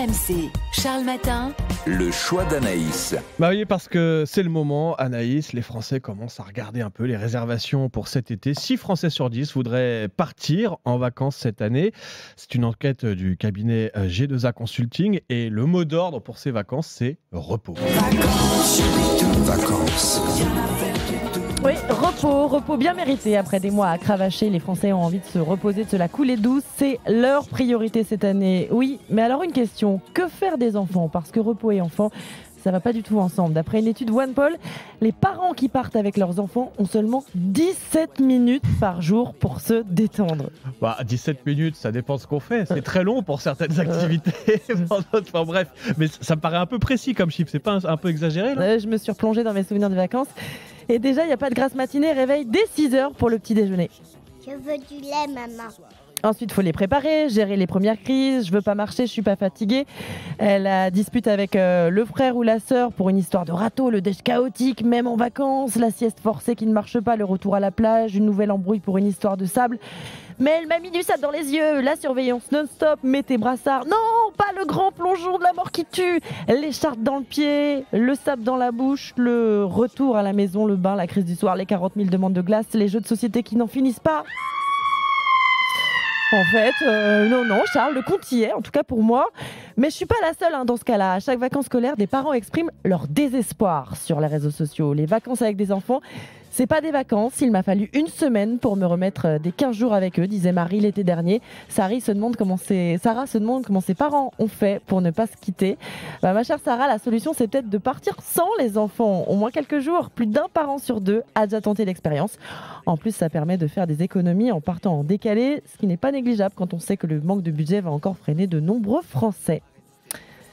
RMC, Charles Matin. Le choix d'Anaïs. Bah oui, parce que c'est le moment, Anaïs, les Français commencent à regarder un peu les réservations pour cet été. 6 Français sur 10 voudraient partir en vacances cette année. C'est une enquête du cabinet G2A Consulting et le mot d'ordre pour ces vacances, c'est repos. Vacances. Oui, repos bien mérité. Après des mois à cravacher, les Français ont envie de se reposer, de se la couler douce. C'est leur priorité cette année. Oui, mais alors une question, que faire des enfants ? Parce que repos et enfants, ça va pas du tout ensemble. D'après une étude OnePoll, les parents qui partent avec leurs enfants ont seulement 17 minutes par jour pour se détendre. 17 minutes, ça dépend de ce qu'on fait. C'est très long pour certaines activités. Enfin bref, mais ça me paraît un peu précis comme chiffre. C'est pas un peu exagéré là ? Je me suis replongée dans mes souvenirs de vacances. Et déjà, il n'y a pas de grasse matinée, réveil dès 6h pour le petit déjeuner. Je veux du lait, maman. Ensuite, il faut les préparer, gérer les premières crises. Je veux pas marcher, je suis pas fatiguée. La dispute avec le frère ou la sœur pour une histoire de râteau, le déj chaotique, même en vacances, la sieste forcée qui ne marche pas, le retour à la plage, une nouvelle embrouille pour une histoire de sable. Mais elle m'a mis du sable dans les yeux, la surveillance non-stop, mets tes brassards. Non, pas le grand plongeon de la mort qui tue. L'écharpe dans le pied, le sable dans la bouche, le retour à la maison, le bain, la crise du soir, les 40 000 demandes de glace, les jeux de société qui n'en finissent pas. En fait, non, Charles, le compte y est, en tout cas pour moi. Mais je suis pas la seule dans ce cas-là. À chaque vacances scolaires, des parents expriment leur désespoir sur les réseaux sociaux. Les vacances avec des enfants, c'est pas des vacances. Il m'a fallu une semaine pour me remettre des 15 jours avec eux, disait Marie l'été dernier. Sarah se demande comment ses parents ont fait pour ne pas se quitter. Ma chère Sarah, la solution, c'est peut-être de partir sans les enfants. Au moins quelques jours. Plus d'un parent sur deux a déjà tenté l'expérience. En plus, ça permet de faire des économies en partant en décalé, ce qui n'est pas négligeable quand on sait que le manque de budget va encore freiner de nombreux Français.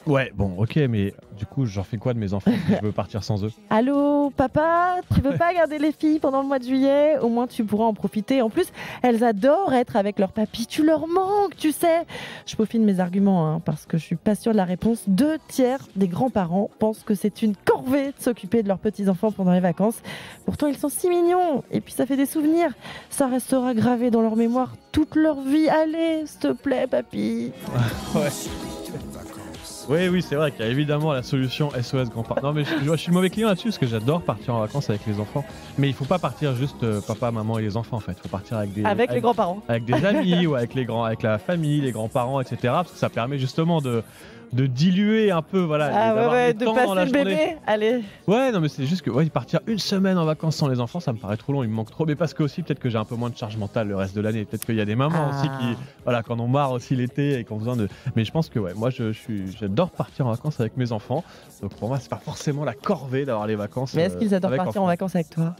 Ouais, bon, ok, mais du coup, j'en fais quoi de mes enfants si je veux partir sans eux ? Allô, papa, tu veux pas garder les filles pendant le mois de juillet ? Au moins, tu pourras en profiter. En plus, elles adorent être avec leur papy. Tu leur manques, tu sais. Je peaufine mes arguments, parce que je suis pas sûre de la réponse. 2/3 des grands-parents pensent que c'est une corvée de s'occuper de leurs petits-enfants pendant les vacances. Pourtant, ils sont si mignons. Et puis, ça fait des souvenirs. Ça restera gravé dans leur mémoire toute leur vie. Allez, s'il te plaît, papy. Ouais. Oui, c'est vrai qu'il y a évidemment la solution SOS grand-parents. Non, mais je suis le mauvais client là-dessus parce que j'adore partir en vacances avec les enfants. Mais il faut pas partir juste papa, maman et les enfants en fait. Il faut partir avec les grands-parents. Avec des amis ou avec la famille, les grands-parents, etc. Parce que ça permet justement de diluer un peu, voilà, de passer le bébé, allez. Ouais, non mais c'est juste que partir une semaine en vacances sans les enfants, ça me paraît trop long, il me manque trop. Mais parce que aussi peut-être que j'ai un peu moins de charge mentale le reste de l'année. Peut-être qu'il y a des mamans aussi qui, quand on marre aussi l'été et qu'on a besoin de. Mais je pense que moi j'adore partir en vacances avec mes enfants. Donc pour moi c'est pas forcément la corvée d'avoir les vacances. Mais est-ce qu'ils adorent partir en vacances avec toi ?